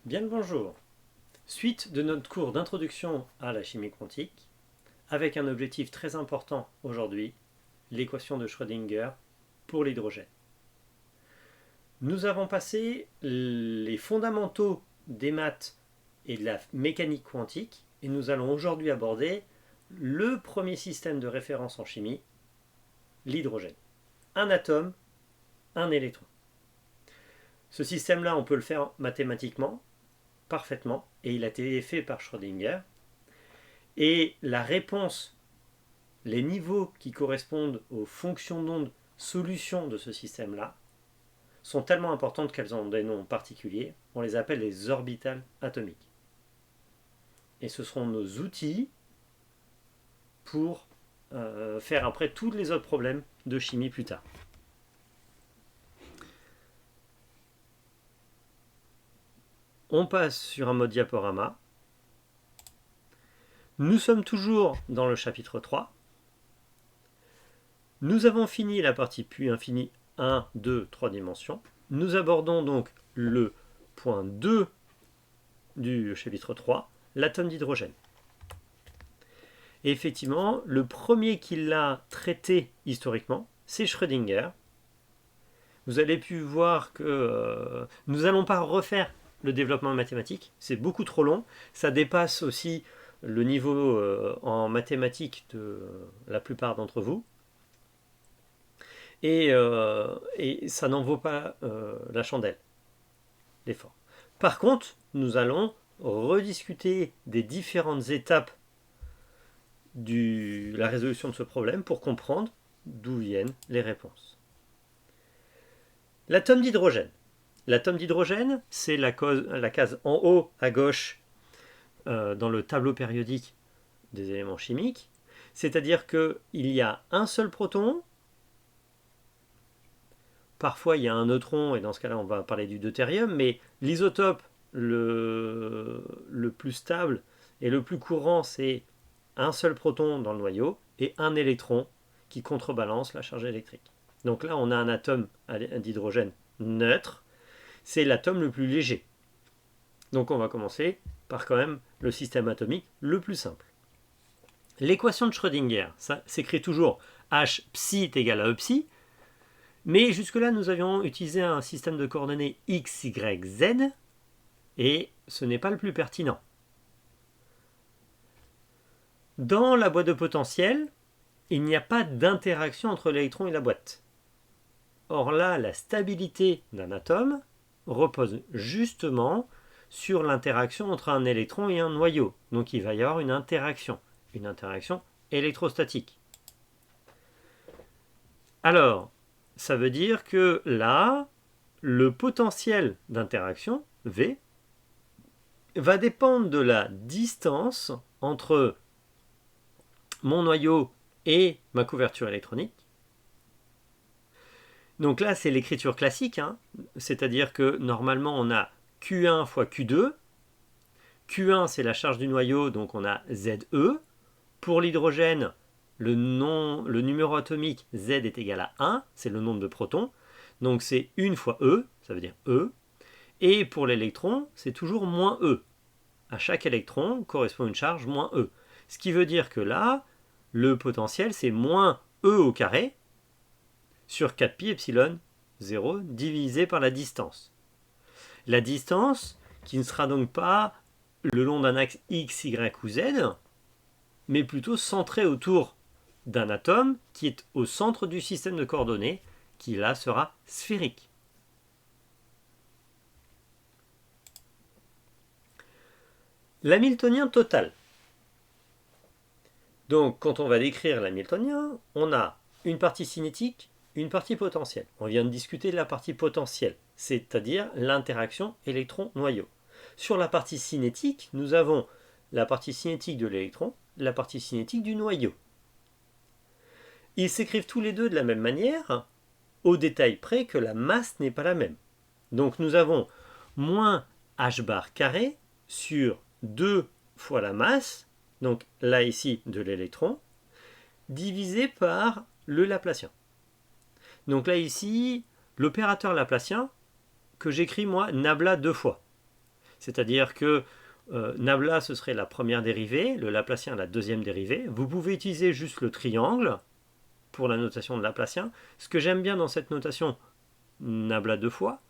Bien le bonjour. Suite de notre cours d'introduction à la chimie quantique, avec un objectif très important aujourd'hui, l'équation de Schrödinger pour l'hydrogène. Nous avons passé les fondamentaux des maths et de la mécanique quantique et nous allons aujourd'hui aborder le premier système de référence en chimie, l'hydrogène. Un atome, un électron. Ce système-là, on peut le faire mathématiquement, parfaitement, et il a été fait par Schrödinger. Et la réponse, les niveaux qui correspondent aux fonctions d'onde solutions de ce système-là, sont tellement importantes qu'elles ont des noms particuliers. On les appelle les orbitales atomiques. Et ce seront nos outils pour faire après tous les autres problèmes de chimie plus tard. On passe sur un mode diaporama. Nous sommes toujours dans le chapitre 3. Nous avons fini la partie puits infini 1, 2, 3 dimensions. Nous abordons donc le point 2 du chapitre 3, l'atome d'hydrogène. Et effectivement, le premier qui l'a traité historiquement, c'est Schrödinger. Vous avez pu voir que nous n'allons pas refaire le développement mathématique, c'est beaucoup trop long. Ça dépasse aussi le niveau en mathématiques de la plupart d'entre vous. Et ça n'en vaut pas la chandelle, l'effort. Par contre, nous allons rediscuter des différentes étapes de la résolution de ce problème pour comprendre d'où viennent les réponses. L'atome d'hydrogène. L'atome d'hydrogène, c'est la case en haut à gauche dans le tableau périodique des éléments chimiques. C'est-à-dire qu'il y a un seul proton. Parfois, il y a un neutron, et dans ce cas-là, on va parler du deutérium, mais l'isotope le plus stable et le plus courant, c'est un seul proton dans le noyau et un électron qui contrebalance la charge électrique. Donc là, on a un atome d'hydrogène neutre. C'est l'atome le plus léger. Donc on va commencer par quand même le système atomique le plus simple. L'équation de Schrödinger, ça s'écrit toujours H psi est égal à E psi. Mais jusque-là, nous avions utilisé un système de coordonnées x, y, z, et ce n'est pas le plus pertinent. Dans la boîte de potentiel, il n'y a pas d'interaction entre l'électron et la boîte. Or là, la stabilité d'un atome repose justement sur l'interaction entre un électron et un noyau. Donc il va y avoir une interaction électrostatique. Alors, ça veut dire que là, le potentiel d'interaction, V, va dépendre de la distance entre mon noyau et ma couverture électronique. Donc là, c'est l'écriture classique, c'est-à-dire que normalement, on a Q1 fois Q2. Q1, c'est la charge du noyau, donc on a ZE. Pour l'hydrogène, le numéro atomique Z est égal à 1, c'est le nombre de protons. Donc c'est 1 fois E, ça veut dire E. Et pour l'électron, c'est toujours moins E. À chaque électron correspond une charge moins E. Ce qui veut dire que là, le potentiel, c'est moins E au carré sur 4pi epsilon 0 divisé par la distance. La distance qui ne sera donc pas le long d'un axe X, Y ou Z, mais plutôt centrée autour d'un atome qui est au centre du système de coordonnées, qui là sera sphérique. L'hamiltonien total. Donc quand on va décrire l'hamiltonien, on a une partie cinétique, une partie potentielle. On vient de discuter de la partie potentielle, c'est-à-dire l'interaction électron-noyau. Sur la partie cinétique, nous avons la partie cinétique de l'électron, la partie cinétique du noyau. Ils s'écrivent tous les deux de la même manière, au détail près que la masse n'est pas la même. Donc nous avons moins h bar carré sur 2 fois la masse, donc là ici de l'électron, divisé par le Laplacien. Donc là ici, l'opérateur Laplacien, que j'écris moi nabla 2 fois. C'est-à-dire que Nabla, ce serait la première dérivée, le Laplacien, la deuxième dérivée. Vous pouvez utiliser juste le triangle pour la notation de Laplacien. Ce que j'aime bien dans cette notation Nabla deux fois,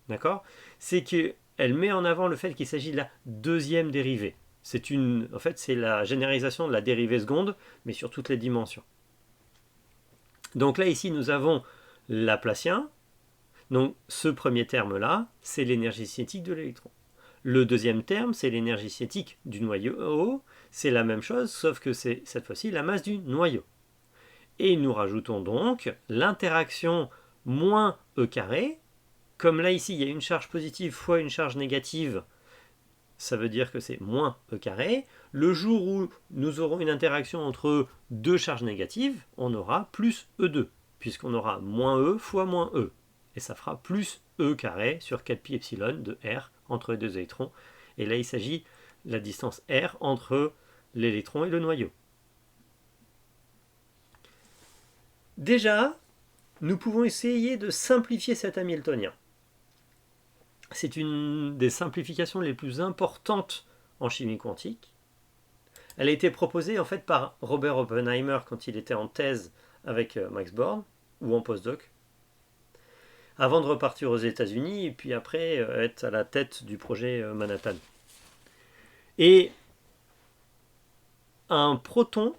d'accord, c'est qu'elle met en avant le fait qu'il s'agit de la deuxième dérivée. En fait, c'est la généralisation de la dérivée seconde, mais sur toutes les dimensions. Donc là, ici, nous avons Laplacien. Donc ce premier terme-là, c'est l'énergie cinétique de l'électron. Le deuxième terme, c'est l'énergie cinétique du noyau. C'est la même chose, sauf que c'est cette fois-ci la masse du noyau. Et nous rajoutons donc l'interaction moins E carré. Comme là, ici, il y a une charge positive fois une charge négative, ça veut dire que c'est moins E carré. Le jour où nous aurons une interaction entre deux charges négatives, on aura plus E2, puisqu'on aura moins E fois moins E. Et ça fera plus E carré sur 4 pi epsilon de R entre les deux électrons. Et là, il s'agit de la distance R entre l'électron et le noyau. Déjà, nous pouvons essayer de simplifier cet Hamiltonien. C'est une des simplifications les plus importantes en chimie quantique. Elle a été proposée en fait par Robert Oppenheimer quand il était en thèse avec Max Born, ou en postdoc, avant de repartir aux États-Unis et puis après être à la tête du projet Manhattan. Et un proton,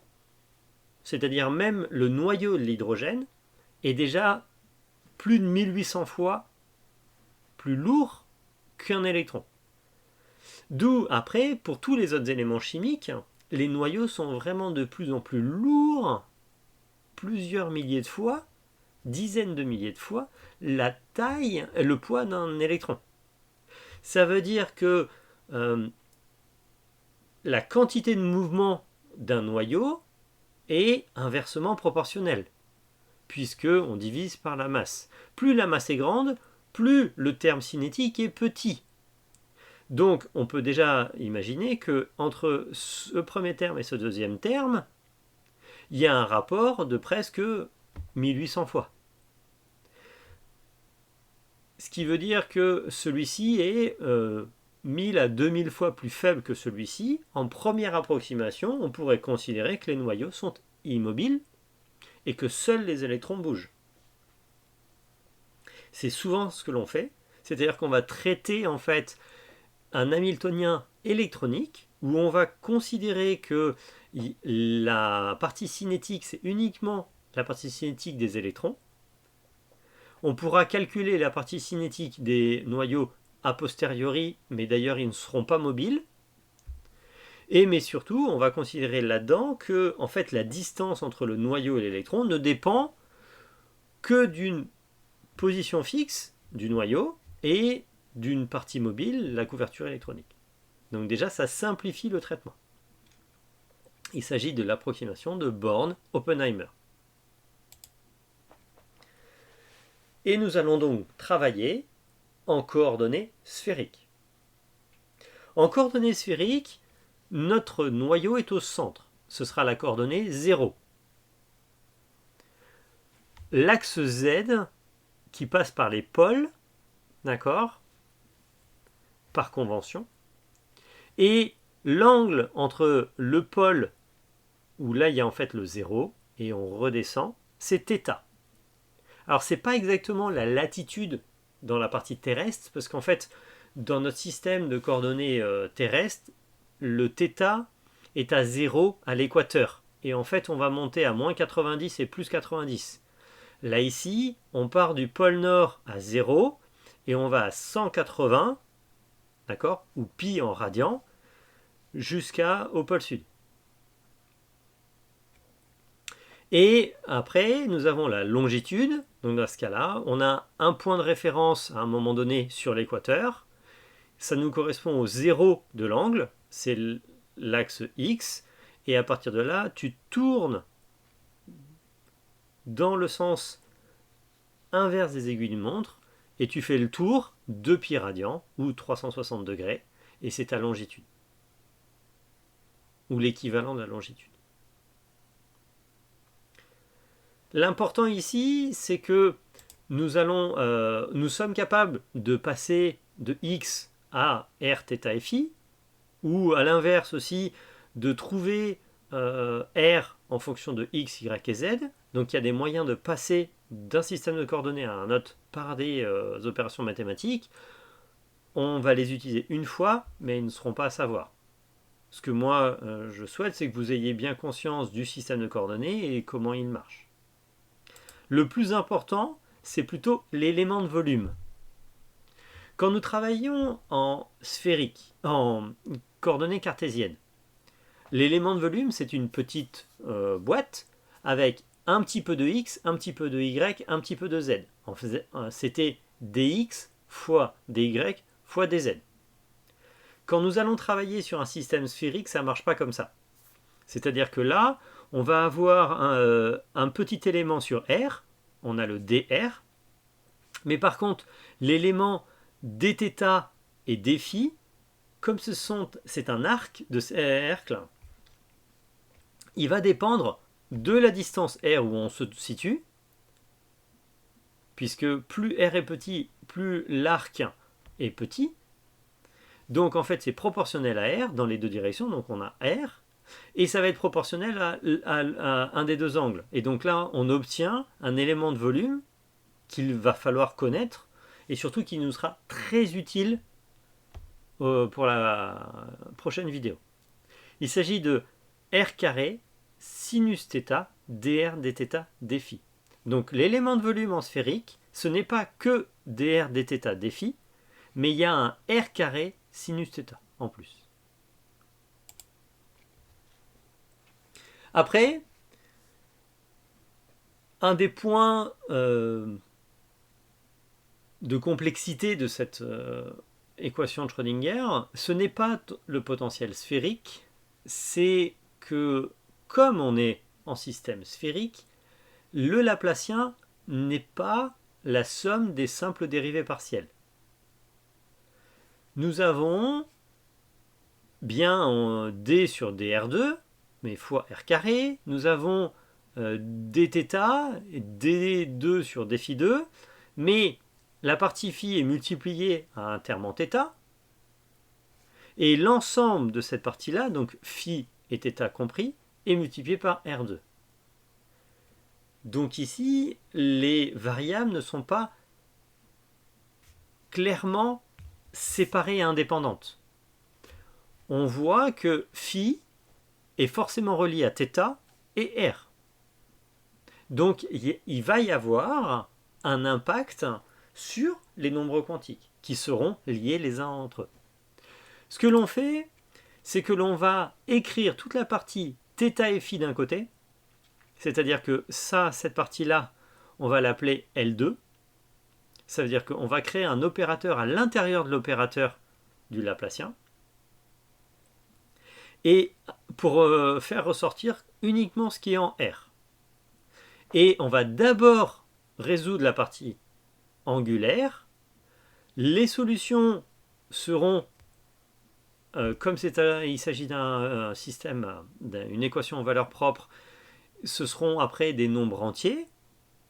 c'est-à-dire même le noyau de l'hydrogène, est déjà plus de 1800 fois plus lourd qu'un électron. D'où, après, pour tous les autres éléments chimiques, les noyaux sont vraiment de plus en plus lourds, plusieurs milliers de fois, dizaines de milliers de fois, la taille, le poids d'un électron. Ça veut dire que la quantité de mouvement d'un noyau est inversement proportionnelle, puisque on divise par la masse. Plus la masse est grande, plus le terme cinétique est petit. Donc on peut déjà imaginer que entre ce premier terme et ce deuxième terme, il y a un rapport de presque 1800 fois. Ce qui veut dire que celui-ci est 1000 à 2000 fois plus faible que celui-ci. En première approximation, on pourrait considérer que les noyaux sont immobiles et que seuls les électrons bougent. C'est souvent ce que l'on fait, c'est-à-dire qu'on va traiter en fait un Hamiltonien électronique où on va considérer que la partie cinétique, c'est uniquement la partie cinétique des électrons. On pourra calculer la partie cinétique des noyaux a posteriori, mais d'ailleurs ils ne seront pas mobiles. Mais surtout, on va considérer là-dedans que en fait, la distance entre le noyau et l'électron ne dépend que d'une position fixe du noyau et d'une partie mobile, la couverture électronique. Donc déjà, ça simplifie le traitement. Il s'agit de l'approximation de Born-Oppenheimer. Et nous allons donc travailler en coordonnées sphériques. En coordonnées sphériques, notre noyau est au centre. Ce sera la coordonnée 0. L'axe Z qui passe par les pôles, d'accord, par convention, et l'angle entre le pôle où là il y a en fait le 0 et on redescend, c'est θ. Alors c'est pas exactement la latitude dans la partie terrestre, parce qu'en fait dans notre système de coordonnées terrestres, le θ est à 0 à l'équateur, et en fait on va monter à moins 90 et plus 90. Là ici, on part du pôle nord à 0 et on va à 180, d'accord, ou pi en radian, jusqu'au pôle sud. Et après, nous avons la longitude. Donc dans ce cas-là, on a un point de référence à un moment donné sur l'équateur. Ça nous correspond au 0 de l'angle, c'est l'axe X. Et à partir de là, tu tournes dans le sens inverse des aiguilles d'une montre et tu fais le tour de pi radian ou 360 degrés et c'est ta longitude ou l'équivalent de la longitude. L'important ici, c'est que nous sommes capables de passer de x à R, θ, Φ, ou à l'inverse aussi, de trouver R en fonction de X, Y et Z. Donc il y a des moyens de passer d'un système de coordonnées à un autre par des opérations mathématiques. On va les utiliser une fois, mais ils ne seront pas à savoir. Ce que moi je souhaite, c'est que vous ayez bien conscience du système de coordonnées et comment il marche. Le plus important, c'est plutôt l'élément de volume. Quand nous travaillons en sphérique, en coordonnées cartésiennes, l'élément de volume, c'est une petite boîte avec un petit peu de x, un petit peu de y, un petit peu de z. C'était dx fois dy fois dz. Quand nous allons travailler sur un système sphérique, ça ne marche pas comme ça. C'est-à-dire que là, on va avoir un petit élément sur R, on a le dr, mais par contre, l'élément dθ et dφ, comme c'est un arc de cercle, il va dépendre de la distance r où on se situe, puisque plus r est petit, plus l'arc est petit. Donc en fait c'est proportionnel à r dans les deux directions, donc on a r, et ça va être proportionnel à un des deux angles. Et donc là on obtient un élément de volume qu'il va falloir connaître, et surtout qui nous sera très utile pour la prochaine vidéo. Il s'agit de r carré sinus θ dr dθ dφ. Donc l'élément de volume en sphérique, ce n'est pas que dr dθ dφ, mais il y a un r carré sinus θ en plus. Après, un des points de complexité de cette équation de Schrödinger, ce n'est pas le potentiel sphérique, c'est que comme on est en système sphérique, le Laplacien n'est pas la somme des simples dérivées partielles. Nous avons bien d sur dr2, mais fois r carré. Nous avons dθ, d2 sur dφ2, mais la partie phi est multipliée à un terme en θ, et l'ensemble de cette partie-là, donc phi et θ compris, est multiplié par R2. Donc ici, les variables ne sont pas clairement séparées et indépendantes. On voit que phi est forcément relié à θ et R. Donc il va y avoir un impact sur les nombres quantiques qui seront liés les uns entre eux. Ce que l'on fait, c'est que l'on va écrire toute la partie θ et phi d'un côté, c'est-à-dire que cette partie-là, on va l'appeler L2. Ça veut dire qu'on va créer un opérateur à l'intérieur de l'opérateur du Laplacien. Et pour faire ressortir uniquement ce qui est en R. Et on va d'abord résoudre la partie angulaire. Les solutions seront, comme il s'agit d'un système, d'une équation en valeur propre, ce seront après des nombres entiers,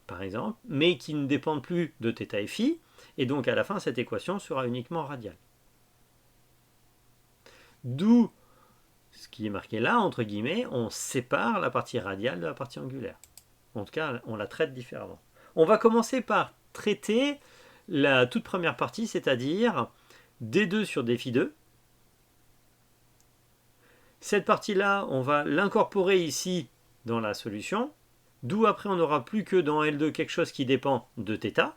par exemple, mais qui ne dépendent plus de θ et phi, et donc à la fin, cette équation sera uniquement radiale. D'où ce qui est marqué là, entre guillemets, on sépare la partie radiale de la partie angulaire. En tout cas, on la traite différemment. On va commencer par traiter la toute première partie, c'est-à-dire d2 sur dφ2. Cette partie-là, on va l'incorporer ici dans la solution, d'où après on n'aura plus que dans L2 quelque chose qui dépend de θ.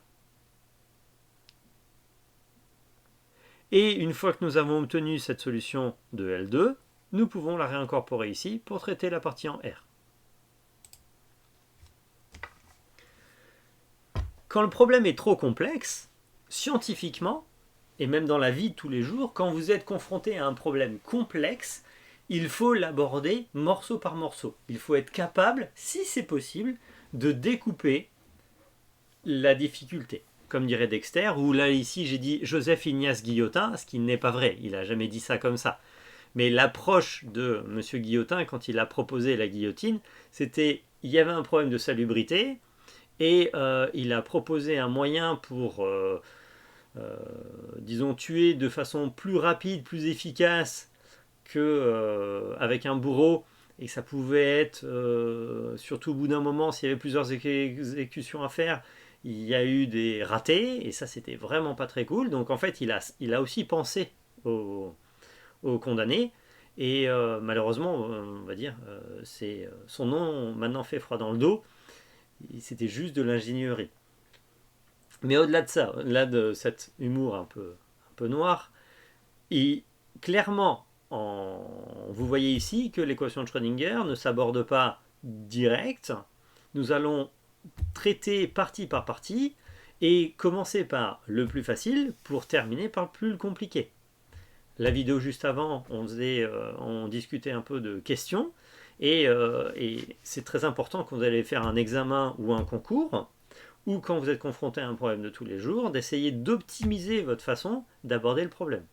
Et une fois que nous avons obtenu cette solution de L2, nous pouvons la réincorporer ici pour traiter la partie en R. Quand le problème est trop complexe, scientifiquement, et même dans la vie de tous les jours, quand vous êtes confronté à un problème complexe, il faut l'aborder morceau par morceau. Il faut être capable, si c'est possible, de découper la difficulté. Comme dirait Dexter, ou là ici j'ai dit Joseph Ignace Guillotin, ce qui n'est pas vrai, il n'a jamais dit ça comme ça. Mais l'approche de M. Guillotin, quand il a proposé la guillotine, c'était, il y avait un problème de salubrité, et il a proposé un moyen pour disons, tuer de façon plus rapide, plus efficace qu'avec un bourreau, et ça pouvait être, surtout au bout d'un moment, s'il y avait plusieurs exécutions à faire, il y a eu des ratés, et ça c'était vraiment pas très cool. Donc en fait, il a aussi pensé aux condamnés, et malheureusement, on va dire, c'est son nom maintenant fait froid dans le dos, c'était juste de l'ingénierie. Mais au-delà de ça, au-delà de cet humour un peu noir, et clairement, vous voyez ici que l'équation de Schrödinger ne s'aborde pas direct. Nous allons traiter partie par partie et commencer par le plus facile pour terminer par le plus compliqué. La vidéo juste avant, on discutait un peu de questions et c'est très important quand vous allez faire un examen ou un concours ou quand vous êtes confronté à un problème de tous les jours, d'essayer d'optimiser votre façon d'aborder le problème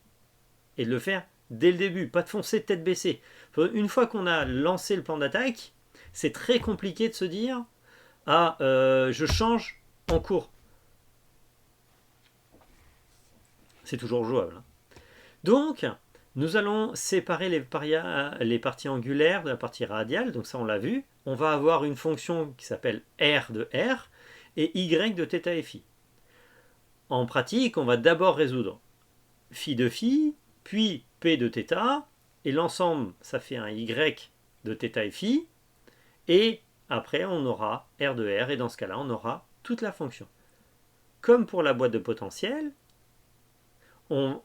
et de le faire dès le début, pas de foncer tête baissée. Une fois qu'on a lancé le plan d'attaque, c'est très compliqué de se dire ah je change en cours. C'est toujours jouable. Donc nous allons séparer les parties angulaires de la partie radiale, donc ça on l'a vu. On va avoir une fonction qui s'appelle R de R et Y de θ et phi. En pratique, on va d'abord résoudre phi de phi, puis P de θ, et l'ensemble, ça fait un Y de θ et phi, et après on aura R de R, et dans ce cas-là, on aura toute la fonction. Comme pour la boîte de potentiel, on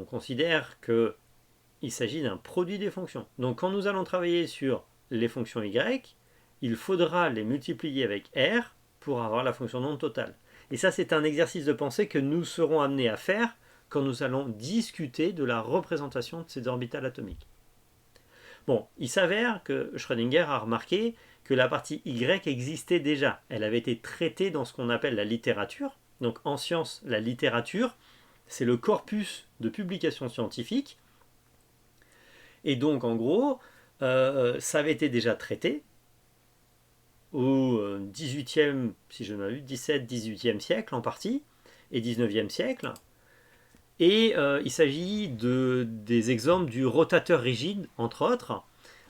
considère qu'il s'agit d'un produit des fonctions. Donc quand nous allons travailler sur les fonctions Y, il faudra les multiplier avec R pour avoir la fonction d'onde totale. Et ça, c'est un exercice de pensée que nous serons amenés à faire quand nous allons discuter de la représentation de ces orbitales atomiques. Bon, il s'avère que Schrödinger a remarqué que la partie Y existait déjà. Elle avait été traitée dans ce qu'on appelle la littérature. Donc en sciences, la littérature, c'est le corpus de publications scientifiques. Et donc en gros, ça avait été déjà traité au 18e, si je ne m'abuse, 17-18e siècle en partie, et 19e siècle. Et il s'agit des exemples du rotateur rigide, entre autres,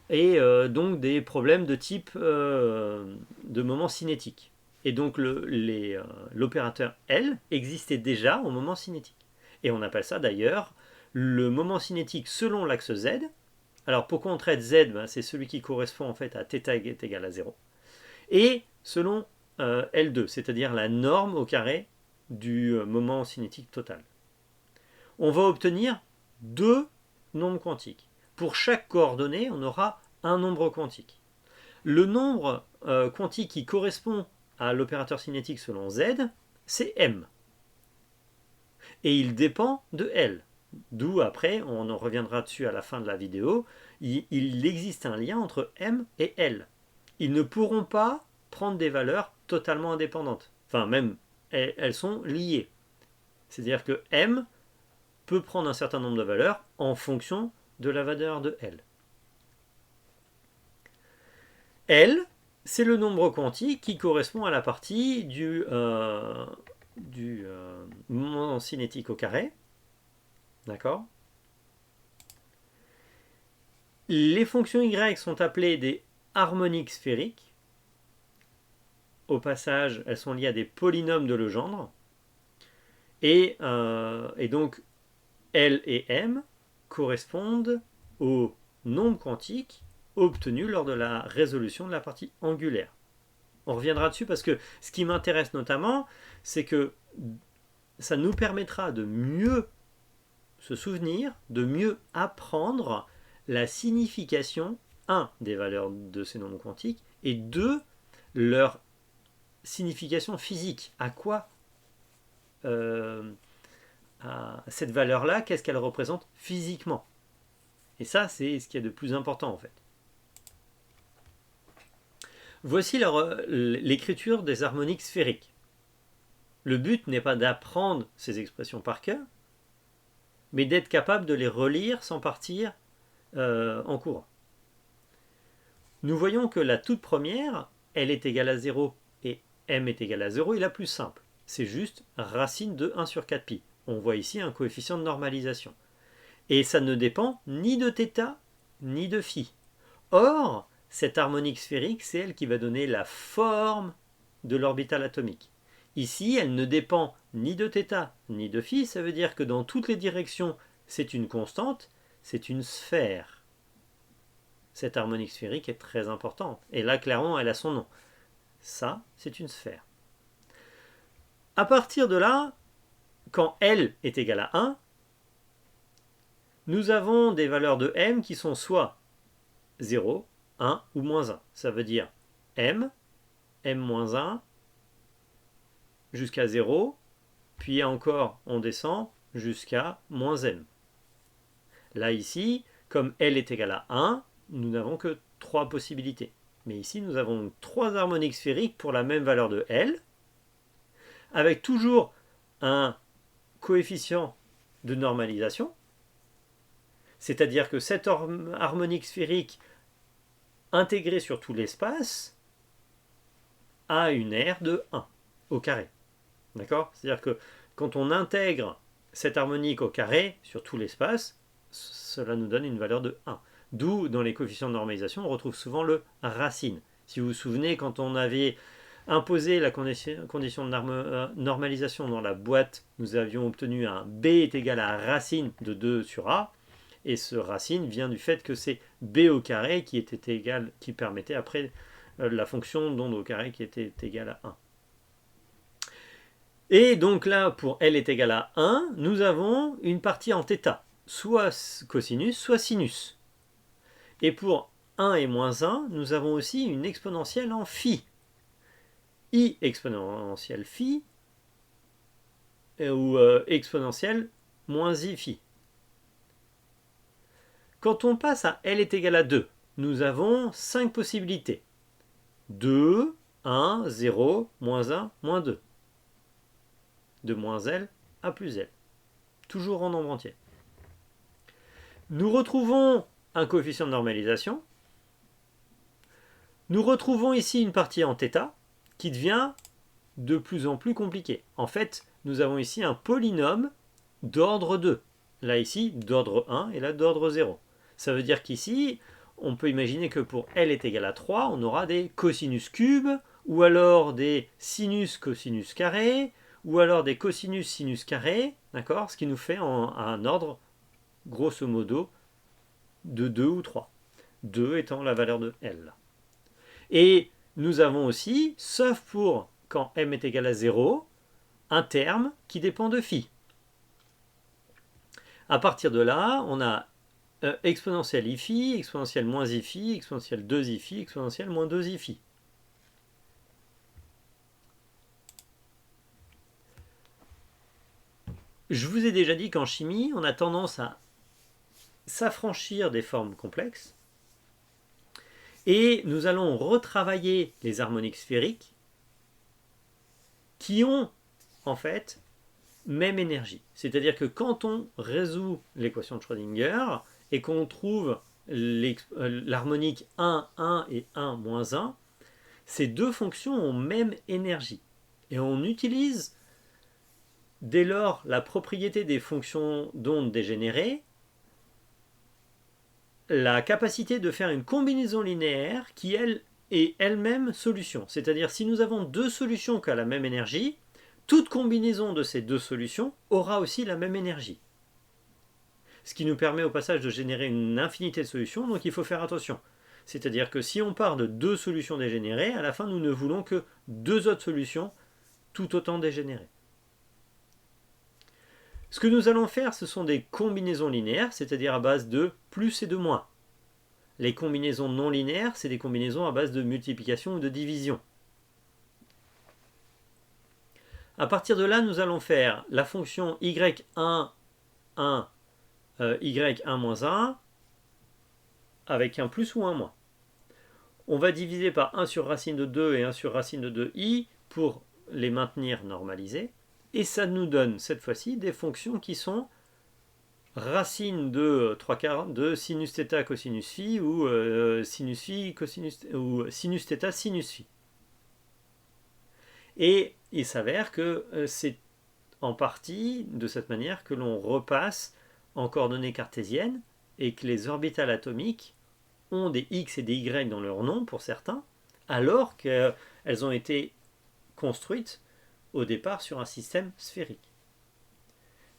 et donc des problèmes de type de moment cinétique. Et donc l'opérateur L existait déjà au moment cinétique. Et on appelle ça d'ailleurs le moment cinétique selon l'axe Z. Alors pourquoi on traite Z? C'est celui qui correspond en fait à θ est égal à 0. Et selon L2, c'est-à-dire la norme au carré du moment cinétique total. On va obtenir deux nombres quantiques. Pour chaque coordonnée, on aura un nombre quantique. Le nombre quantique qui correspond à l'opérateur cinétique selon Z, c'est M. Et il dépend de L. D'où après, on en reviendra dessus à la fin de la vidéo, il existe un lien entre M et L. Ils ne pourront pas prendre des valeurs totalement indépendantes. Enfin, même, elles sont liées. C'est-à-dire que M peut prendre un certain nombre de valeurs en fonction de la valeur de L. L, c'est le nombre quantique qui correspond à la partie du moment cinétique au carré. D'accord? Les fonctions Y sont appelées des harmoniques sphériques. Au passage, elles sont liées à des polynômes de Legendre. Et donc, L et M correspondent aux nombres quantiques obtenus lors de la résolution de la partie angulaire. On reviendra dessus parce que ce qui m'intéresse notamment, c'est que ça nous permettra de mieux se souvenir, de mieux apprendre la signification, 1, des valeurs de ces nombres quantiques, et 2, leur signification physique. À quoi cette valeur-là, qu'est-ce qu'elle représente physiquement? Et ça, c'est ce qui est de plus important en fait. Voici l'écriture des harmoniques sphériques. Le but n'est pas d'apprendre ces expressions par cœur, mais d'être capable de les relire sans partir en courant. Nous voyons que la toute première, L est égale à 0 et M est égal à 0, est la plus simple. c'est juste racine de 1 sur 4pi. On voit ici un coefficient de normalisation. Et ça ne dépend ni de θ ni de phi. Or, cette harmonique sphérique, c'est elle qui va donner la forme de l'orbitale atomique. Ici, elle ne dépend ni de θ ni de phi, ça veut dire que dans toutes les directions, c'est une constante, c'est une sphère. Cette harmonique sphérique est très importante. Et là, clairement, elle a son nom. Ça, c'est une sphère. À partir de là, quand L est égal à 1, nous avons des valeurs de M qui sont soit 0, 1 ou moins 1. Ça veut dire M, M-1, jusqu'à 0, puis encore on descend jusqu'à moins M. Là ici, comme L est égal à 1, nous n'avons que 3 possibilités. Mais ici, nous avons 3 harmoniques sphériques pour la même valeur de L, avec toujours un coefficient de normalisation, c'est-à-dire que cette harmonique sphérique intégrée sur tout l'espace a une aire de 1 au carré. D'accord? C'est-à-dire que quand on intègre cette harmonique au carré sur tout l'espace, cela nous donne une valeur de 1. D'où, dans les coefficients de normalisation, on retrouve souvent le racine. Si vous vous souvenez, quand on avait imposé la condition de normalisation dans la boîte, nous avions obtenu un b est égal à racine de 2 sur a, et ce racine vient du fait que c'est b au carré qui était égal, qui permettait après la fonction d'onde au carré qui était égale à 1. Et donc là, pour L est égal à 1, nous avons une partie en θ, soit cosinus, soit sinus. Et pour 1 et moins 1, nous avons aussi une exponentielle en phi. I exponentielle phi, ou exponentielle moins I phi. Quand on passe à L est égal à 2, nous avons 5 possibilités. 2, 1, 0, moins 1, moins 2. De moins L à plus L. Toujours en nombre entier. Nous retrouvons un coefficient de normalisation. Nous retrouvons ici une partie en θ qui devient de plus en plus compliquée. En fait, nous avons ici un polynôme d'ordre 2. Là ici, d'ordre 1 et là d'ordre 0. Ça veut dire qu'ici, on peut imaginer que pour L est égal à 3, on aura des cosinus cubes, ou alors des sinus cosinus carrés, ou alors des cosinus sinus carrés, d'accord? Ce qui nous fait un ordre, grosso modo, de 2 ou 3. 2 étant la valeur de L. Et nous avons aussi, sauf pour quand M est égal à 0, un terme qui dépend de phi. À partir de là, on a exponentielle i phi, exponentielle moins i phi, exponentielle 2 i phi, exponentielle moins 2 i phi. Je vous ai déjà dit qu'en chimie, on a tendance à s'affranchir des formes complexes. Et nous allons retravailler les harmoniques sphériques qui ont en fait même énergie. C'est-à-dire que quand on résout l'équation de Schrödinger et qu'on trouve l'harmonique 1, 1 et 1, moins 1, ces deux fonctions ont même énergie. Et on utilise dès lors la propriété des fonctions d'onde dégénérées, la capacité de faire une combinaison linéaire qui, elle, est elle-même solution. C'est-à-dire si nous avons deux solutions qui ont la même énergie, toute combinaison de ces deux solutions aura aussi la même énergie. Ce qui nous permet au passage de générer une infinité de solutions, donc il faut faire attention. C'est-à-dire que si on part de deux solutions dégénérées, à la fin nous ne voulons que deux autres solutions tout autant dégénérées. Ce que nous allons faire, ce sont des combinaisons linéaires, c'est-à-dire à base de plus et de moins. Les combinaisons non linéaires, c'est des combinaisons à base de multiplication ou de division. À partir de là, nous allons faire la fonction y1, 1, y1 moins 1 avec un plus ou un moins. On va diviser par 1 sur racine de 2 et 1 sur racine de 2i pour les maintenir normalisés. Et ça nous donne cette fois-ci des fonctions qui sont racine de 3/4 de sinus θ cosinus phi ou sinus phi cosinus ou sinus θ sinus phi. Et il s'avère que c'est en partie de cette manière que l'on repasse en coordonnées cartésiennes et que les orbitales atomiques ont des X et des Y dans leur nom pour certains, alors qu'elles ont été construites au départ sur un système sphérique.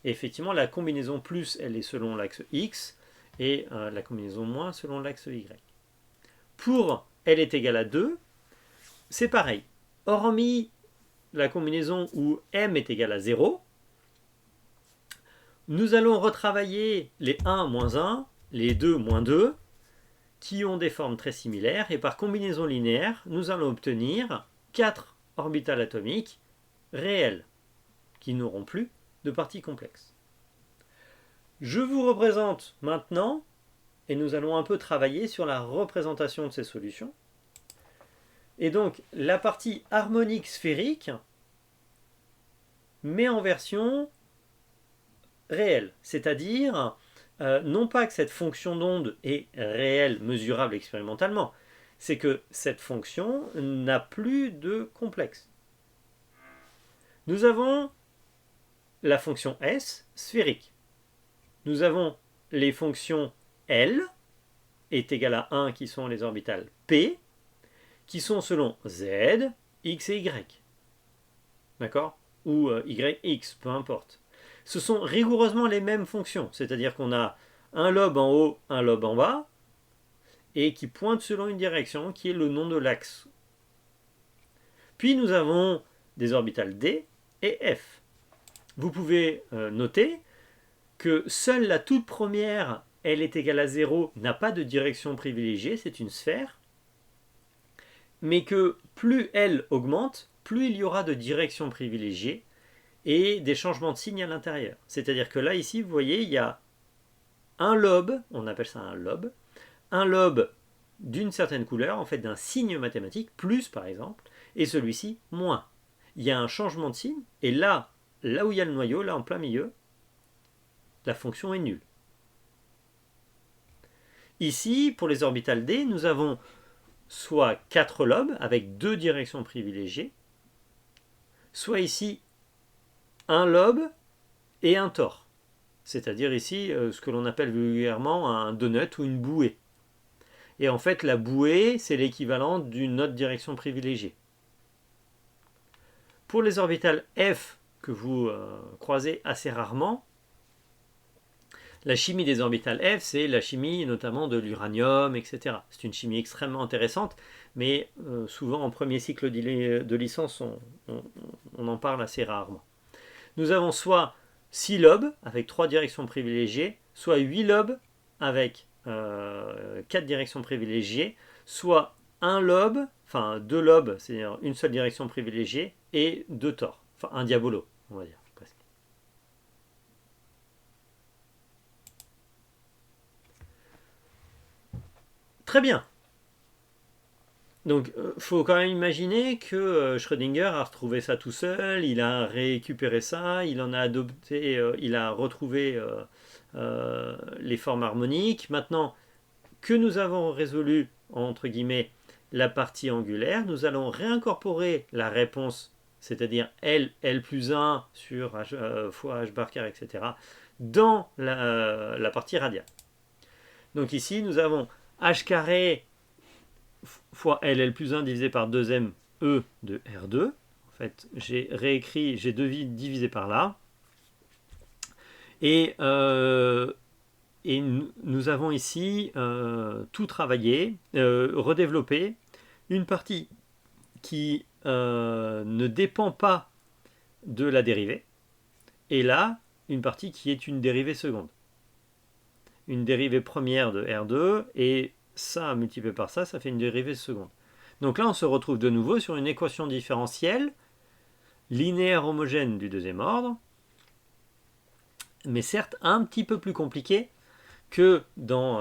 Et effectivement, la combinaison plus, elle est selon l'axe X, et la combinaison moins selon l'axe Y. Pour L est égal à 2, c'est pareil. Hormis la combinaison où M est égal à 0, nous allons retravailler les 1 moins 1, les 2 moins 2, qui ont des formes très similaires, et par combinaison linéaire, nous allons obtenir 4 orbitales atomiques réelles, qui n'auront plus de parties complexes. Je vous représente maintenant, et nous allons un peu travailler sur la représentation de ces solutions. Et donc, la partie harmonique sphérique, mais en version réelle, c'est-à-dire non pas que cette fonction d'onde est réelle, mesurable expérimentalement, c'est que cette fonction n'a plus de complexe. Nous avons la fonction S sphérique. Nous avons les fonctions L est égal à 1 qui sont les orbitales P, qui sont selon Z, X et Y. D'accord? Ou YX, peu importe. Ce sont rigoureusement les mêmes fonctions, c'est-à-dire qu'on a un lobe en haut, un lobe en bas, et qui pointent selon une direction qui est le nom de l'axe. Puis nous avons des orbitales D et F. Vous pouvez noter que seule la toute première, L est égale à 0, n'a pas de direction privilégiée, c'est une sphère, mais que plus L augmente, plus il y aura de direction privilégiée et des changements de signe à l'intérieur. C'est-à-dire que là, ici, vous voyez, il y a un lobe, on appelle ça un lobe d'une certaine couleur, en fait d'un signe mathématique, plus par exemple, et celui-ci, moins. Il y a un changement de signe, et là où il y a le noyau, là en plein milieu, la fonction est nulle. Ici, pour les orbitales D, nous avons soit 4 lobes avec 2 directions privilégiées, soit ici un lobe et un tore. C'est-à-dire ici ce que l'on appelle vulgairement un donut ou une bouée. Et en fait, la bouée, c'est l'équivalent d'une autre direction privilégiée. Pour les orbitales F, que vous croisez assez rarement, la chimie des orbitales F, c'est la chimie notamment de l'uranium, etc. C'est une chimie extrêmement intéressante, mais souvent en premier cycle de licence, on en parle assez rarement. Nous avons soit 6 lobes avec 3 directions privilégiées, soit 8 lobes avec 4 directions privilégiées, soit un lobe, enfin 2 lobes, c'est-à-dire une seule direction privilégiée, et 2 tores, enfin un diabolo, on va dire. Très bien. Donc, il faut quand même imaginer que Schrödinger a retrouvé ça tout seul, il a récupéré ça, il en a adopté, il a retrouvé les formes harmoniques. Maintenant que nous avons résolu, entre guillemets, la partie angulaire, nous allons réincorporer la réponse, c'est-à-dire L plus 1 sur H, fois H bar carré, etc., dans la partie radiale. Donc ici, nous avons H carré fois L plus 1 divisé par 2m E de R2. En fait, j'ai réécrit, j'ai divisé par là. Et nous avons ici tout travaillé, redéveloppé, une partie qui ne dépend pas de la dérivée, et là, une partie qui est une dérivée seconde. Une dérivée première de R2, et ça multiplié par ça, ça fait une dérivée seconde. Donc là, on se retrouve de nouveau sur une équation différentielle linéaire homogène du deuxième ordre, mais certes un petit peu plus compliquée que dans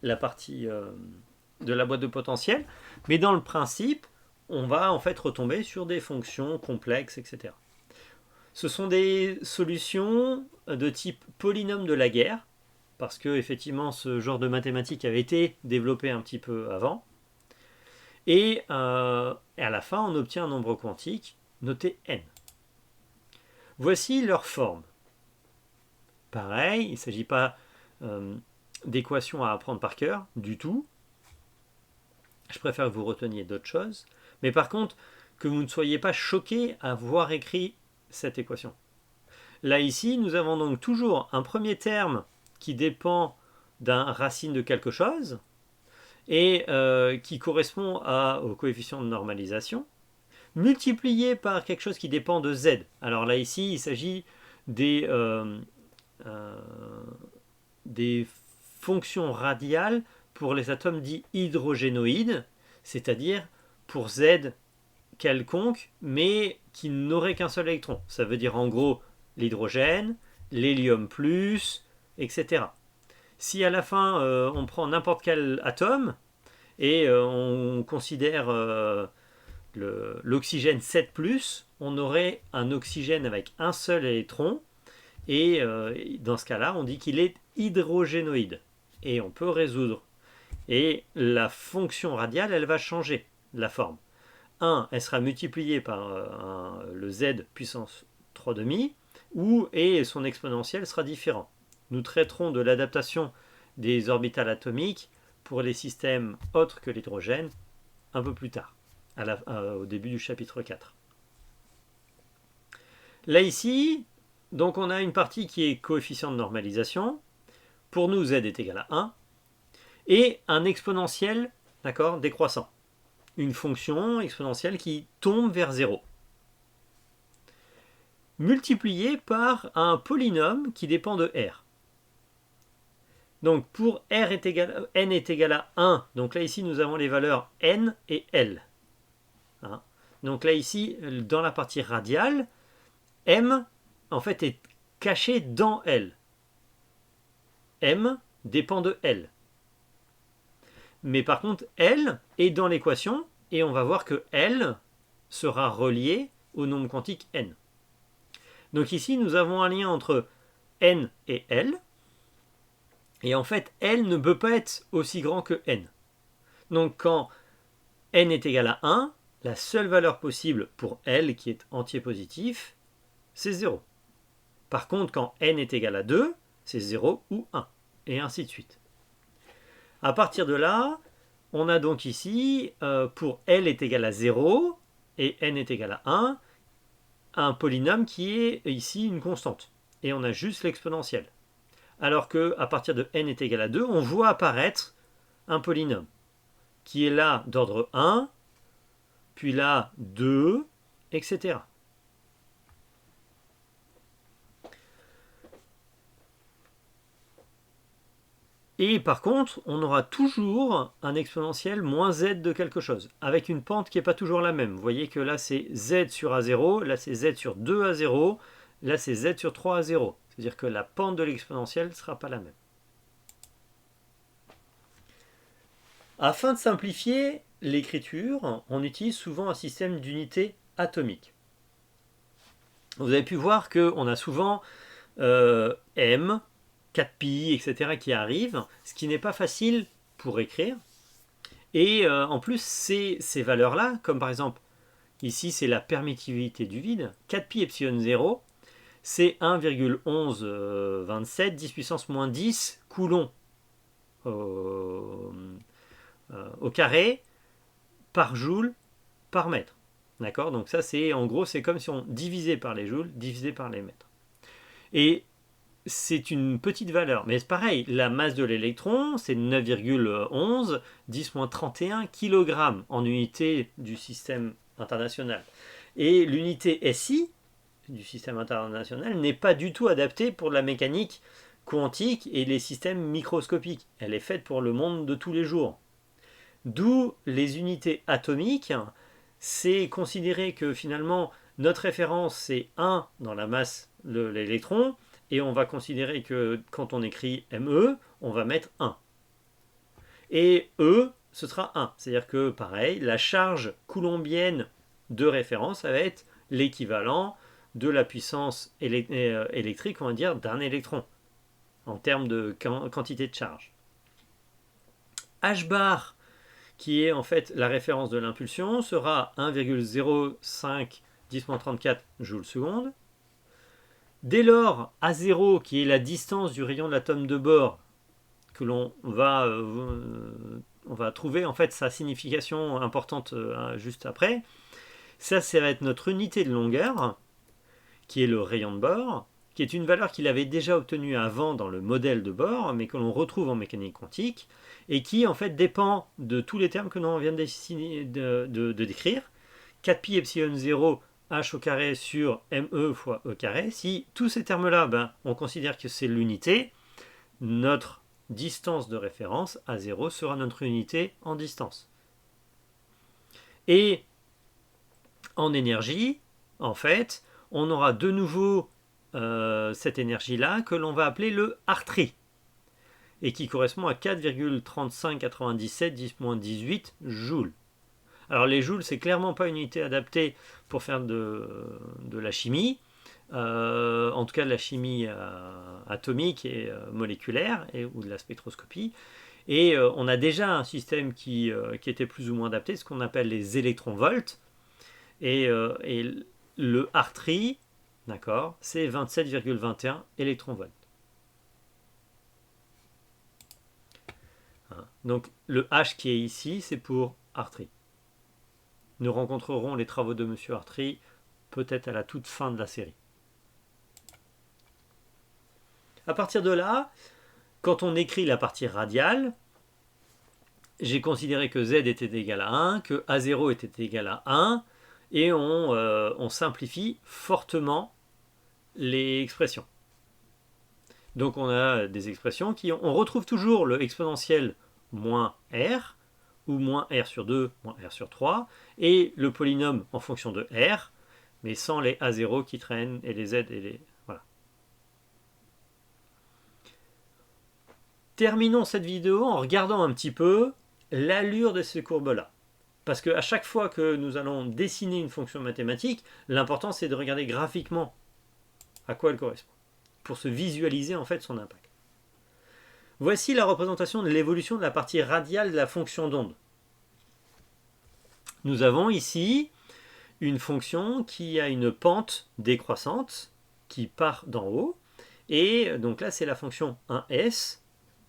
la partie de la boîte de potentiel, mais dans le principe, on va en fait retomber sur des fonctions complexes, etc. Ce sont des solutions de type polynôme de Laguerre, parce que effectivement ce genre de mathématiques avait été développé un petit peu avant. et à la fin on obtient un nombre quantique noté n. Voici leur forme. Pareil, il ne s'agit pas d'équations à apprendre par cœur du tout. Je préfère que vous reteniez d'autres choses. Mais par contre, que vous ne soyez pas choqués à voir écrit cette équation. Là ici, nous avons donc toujours un premier terme qui dépend d'un racine de quelque chose et qui correspond au coefficient de normalisation, multiplié par quelque chose qui dépend de z. Alors là ici, il s'agit des fonctions radiales pour les atomes dits hydrogénoïdes, c'est-à-dire pour z quelconque, mais qui n'aurait qu'un seul électron. Ça veut dire en gros l'hydrogène, l'hélium+, etc. Si à la fin on prend n'importe quel atome et on considère l'oxygène 7+, on aurait un oxygène avec un seul électron et dans ce cas-là on dit qu'il est hydrogénoïde et on peut résoudre. Et la fonction radiale, elle va changer la forme. 1, elle sera multipliée par le z puissance 3,5, et son exponentiel sera différent. Nous traiterons de l'adaptation des orbitales atomiques pour les systèmes autres que l'hydrogène un peu plus tard, au début du chapitre 4. Là ici, donc on a une partie qui est coefficient de normalisation. Pour nous, z est égal à 1. Et un exponentiel, d'accord, décroissant. Une fonction exponentielle qui tombe vers 0. Multiplié par un polynôme qui dépend de r. Donc pour n est égal à 1, donc là ici nous avons les valeurs n et l. Hein. Donc là ici, dans la partie radiale, m en fait est caché dans l. M dépend de l. Mais par contre, L est dans l'équation et on va voir que L sera relié au nombre quantique n. Donc ici, nous avons un lien entre n et L. Et en fait, L ne peut pas être aussi grand que n. Donc quand n est égal à 1, la seule valeur possible pour L qui est entier positif, c'est 0. Par contre, quand n est égal à 2, c'est 0 ou 1. Et ainsi de suite. À partir de là, on a donc ici, pour L est égal à 0 et n est égal à 1, un polynôme qui est ici une constante. Et on a juste l'exponentielle. Alors qu'à partir de n est égal à 2, on voit apparaître un polynôme qui est là d'ordre 1, puis là 2, etc. Et par contre, on aura toujours un exponentiel moins z de quelque chose, avec une pente qui n'est pas toujours la même. Vous voyez que là c'est z sur a0, là c'est z sur 2a0, là c'est z sur 3a0. C'est-à-dire que la pente de l'exponentielle ne sera pas la même. Afin de simplifier l'écriture, on utilise souvent un système d'unités atomiques. Vous avez pu voir qu'on a souvent m, 4pi, etc. qui arrivent, ce qui n'est pas facile pour écrire. Et en plus, ces valeurs-là, comme par exemple, ici c'est la permittivité du vide, 4pi epsilon 0, c'est 1,1127 10 puissance moins 10 coulombs au carré par joule par mètre. D'accord? Donc ça, c'est en gros, c'est comme si on divisait par les joules, divisé par les mètres. Et c'est une petite valeur, mais c'est pareil, la masse de l'électron, c'est 9,11 10-31 kg en unité du système international. Et l'unité SI du système international n'est pas du tout adaptée pour la mécanique quantique et les systèmes microscopiques. Elle est faite pour le monde de tous les jours. D'où les unités atomiques, c'est considérer que finalement notre référence c'est 1 dans la masse de l'électron, et on va considérer que quand on écrit ME, on va mettre 1. Et E, ce sera 1. C'est-à-dire que, pareil, la charge coulombienne de référence, ça va être l'équivalent de la puissance électrique, on va dire, d'un électron, en termes de quantité de charge. H bar, qui est en fait la référence de l'impulsion, sera 1,05 10-34 joules seconde. Dès lors, A0, qui est la distance du rayon de l'atome de Bohr, que on va trouver en fait sa signification importante juste après, ça va être notre unité de longueur, qui est le rayon de Bohr, qui est une valeur qu'il avait déjà obtenue avant dans le modèle de Bohr, mais que l'on retrouve en mécanique quantique, et qui en fait dépend de tous les termes que l'on vient de décrire. 4pi epsilon 0 h au carré sur me fois e carré. Si tous ces termes-là, on considère que c'est l'unité, notre distance de référence à 0 sera notre unité en distance. Et en énergie, en fait, on aura de nouveau cette énergie-là que l'on va appeler le Hartree, et qui correspond à 4,3597 10-18 joules. Alors les joules, c'est clairement pas une unité adaptée pour faire de la chimie, en tout cas de la chimie atomique et moléculaire, ou de la spectroscopie. Et on a déjà un système qui était plus ou moins adapté, ce qu'on appelle les électronvolts. Et le Hartree, d'accord, c'est 27,21 électronvolts. Donc le H qui est ici, c'est pour Hartree. Nous rencontrerons les travaux de M. Hartree peut-être à la toute fin de la série. À partir de là, quand on écrit la partie radiale, j'ai considéré que Z était égal à 1, que A0 était égal à 1, et on simplifie fortement les expressions. Donc on a des expressions on retrouve toujours le exponentiel moins R, ou moins R sur 2, moins R sur 3, et le polynôme en fonction de R, mais sans les A0 qui traînent, et les Z, et les... Voilà. Terminons cette vidéo en regardant un petit peu l'allure de ces courbes-là. Parce qu'à chaque fois que nous allons dessiner une fonction mathématique, l'important c'est de regarder graphiquement à quoi elle correspond, pour se visualiser en fait son impact. Voici la représentation de l'évolution de la partie radiale de la fonction d'onde. Nous avons ici une fonction qui a une pente décroissante qui part d'en haut. Et donc là, c'est la fonction 1s.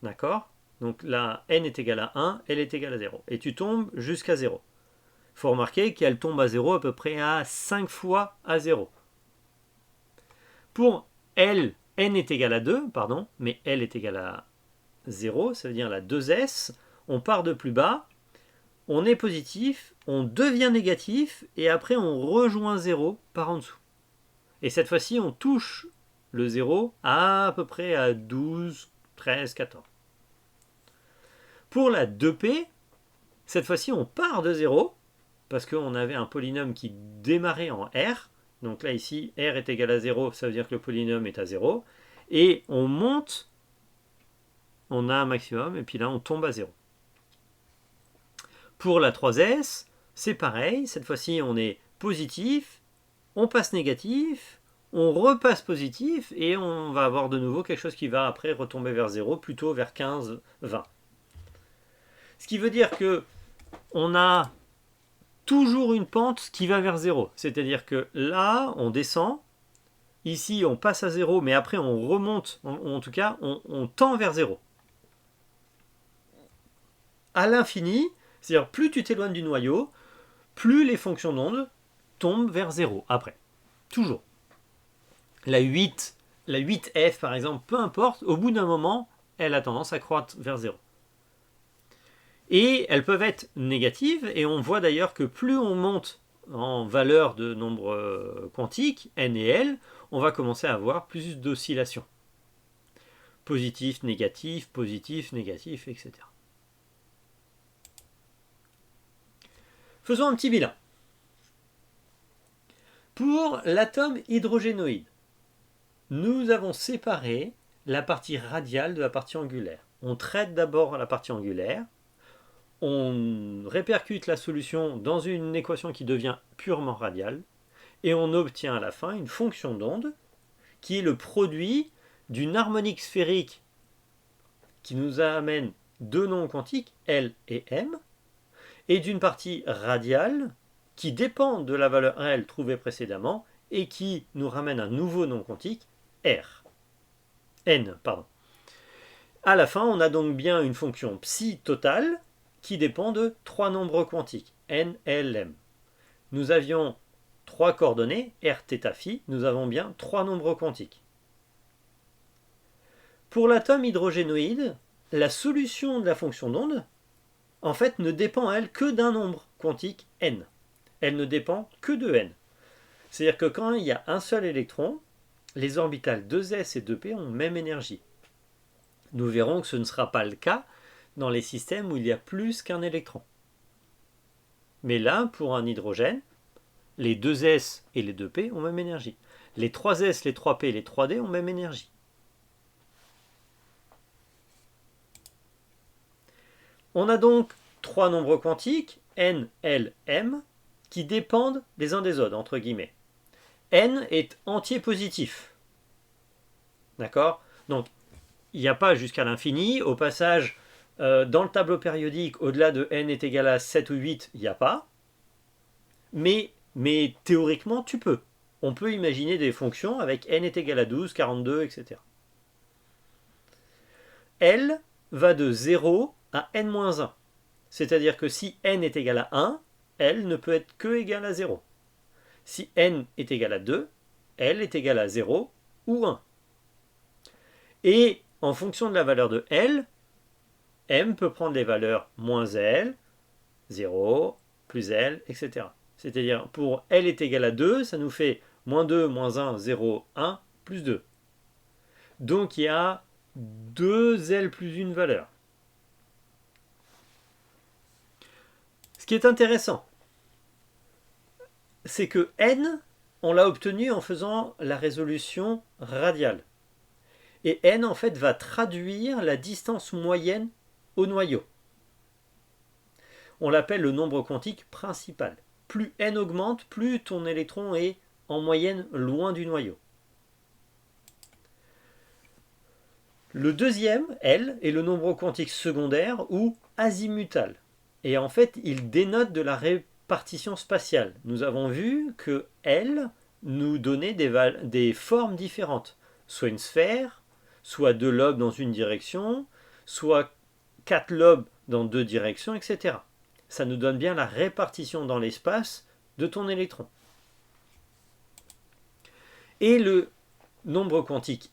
D'accord? Donc là, n est égal à 1, L est égal à 0. Et tu tombes jusqu'à 0. Il faut remarquer qu'elle tombe à 0 à peu près à 5 fois à 0. Pour L, n est égal à 2, pardon, mais L est égal à 0, ça veut dire la 2s, on part de plus bas, on est positif, on devient négatif, et après on rejoint 0 par en dessous. Et cette fois-ci, on touche le 0 à peu près à 12, 13, 14. Pour la 2p, cette fois-ci, on part de 0, parce qu'on avait un polynôme qui démarrait en R. Donc là, ici, R est égal à 0, ça veut dire que le polynôme est à 0. Et on monte, on a un maximum, et puis là, on tombe à 0. Pour la 3s, c'est pareil. Cette fois-ci, on est positif, on passe négatif, on repasse positif, et on va avoir de nouveau quelque chose qui va après retomber vers 0, plutôt vers 15, 20. Ce qui veut dire que on a toujours une pente qui va vers 0. C'est-à-dire que là, on descend, ici, on passe à 0, mais après, on remonte, en tout cas, on tend vers 0. À l'infini, c'est-à-dire plus tu t'éloignes du noyau, plus les fonctions d'onde tombent vers 0 après. Toujours. La 8F par exemple, peu importe, au bout d'un moment, elle a tendance à croître vers 0. Et elles peuvent être négatives, et on voit d'ailleurs que plus on monte en valeur de nombre quantique, n et l, on va commencer à avoir plus d'oscillations. Positif, négatif, etc. Faisons un petit bilan. Pour l'atome hydrogénoïde, nous avons séparé la partie radiale de la partie angulaire. On traite d'abord la partie angulaire, on répercute la solution dans une équation qui devient purement radiale, et on obtient à la fin une fonction d'onde qui est le produit d'une harmonique sphérique qui nous amène deux nombres quantiques, L et M, et d'une partie radiale qui dépend de la valeur L trouvée précédemment et qui nous ramène un nouveau nom quantique, R. N, pardon. À la fin, on a donc bien une fonction psi totale qui dépend de 3 nombres quantiques, N, L, M. Nous avions 3 coordonnées, R, θ, phi, nous avons bien 3 nombres quantiques. Pour l'atome hydrogénoïde, la solution de la fonction d'onde, en fait, ne dépend, elle, que d'un nombre quantique, N. Elle ne dépend que de N. C'est-à-dire que quand il y a un seul électron, les orbitales 2s et 2p ont même énergie. Nous verrons que ce ne sera pas le cas dans les systèmes où il y a plus qu'un électron. Mais là, pour un hydrogène, les 2s et les 2p ont même énergie. Les 3s, les 3p et les 3d ont même énergie. On a donc 3 nombres quantiques, n, l, m, qui dépendent les uns des autres, entre guillemets. N est entier positif. D'accord? Donc, il n'y a pas jusqu'à l'infini. Au passage, dans le tableau périodique, au-delà de n est égal à 7 ou 8, il n'y a pas. Mais théoriquement, tu peux. On peut imaginer des fonctions avec n est égal à 12, 42, etc. L va de 0 à n-1. C'est-à-dire que si n est égal à 1, L ne peut être que égal à 0. Si n est égal à 2, L est égal à 0 ou 1. Et en fonction de la valeur de L, M peut prendre les valeurs moins L, 0, plus L, etc. C'est-à-dire pour L est égal à 2, ça nous fait moins 2, moins 1, 0, 1, plus 2. Donc il y a 2L plus une valeur. Ce qui est intéressant, c'est que N, on l'a obtenu en faisant la résolution radiale. Et N, en fait, va traduire la distance moyenne au noyau. On l'appelle le nombre quantique principal. Plus N augmente, plus ton électron est en moyenne loin du noyau. Le deuxième, L, est le nombre quantique secondaire ou azimutal. Et en fait, il dénote de la répartition spatiale. Nous avons vu que L nous donnait des formes différentes. Soit une sphère, soit 2 lobes dans une direction, soit 4 lobes dans 2 directions, etc. Ça nous donne bien la répartition dans l'espace de ton électron. Et le nombre quantique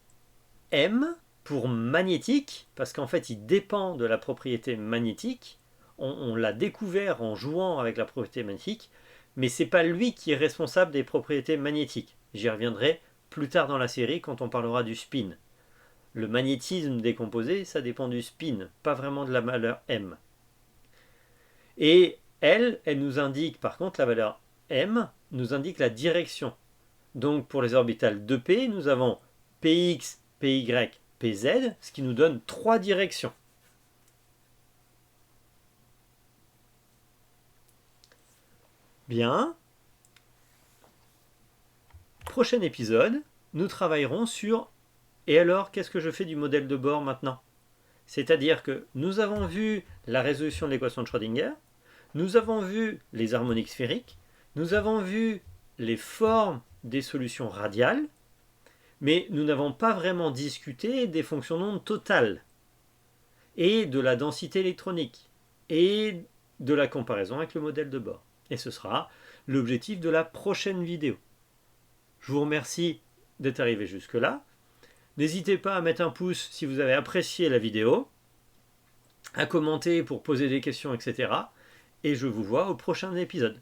M, pour magnétique, parce qu'en fait il dépend de la propriété magnétique, on l'a découvert en jouant avec la propriété magnétique, mais ce n'est pas lui qui est responsable des propriétés magnétiques. J'y reviendrai plus tard dans la série quand on parlera du spin. Le magnétisme des composés, ça dépend du spin, pas vraiment de la valeur M. Et elle nous indique, par contre, la valeur M nous indique la direction. Donc pour les orbitales 2p, nous avons px, py, pz, ce qui nous donne 3 directions. Bien. Prochain épisode, nous travaillerons sur et alors, qu'est-ce que je fais du modèle de Bohr maintenant? C'est-à-dire que nous avons vu la résolution de l'équation de Schrödinger, nous avons vu les harmoniques sphériques, nous avons vu les formes des solutions radiales, mais nous n'avons pas vraiment discuté des fonctions d'onde totales, et de la densité électronique, et de la comparaison avec le modèle de Bohr. Et ce sera l'objectif de la prochaine vidéo. Je vous remercie d'être arrivé jusque-là. N'hésitez pas à mettre un pouce si vous avez apprécié la vidéo, à commenter pour poser des questions, etc. Et je vous vois au prochain épisode.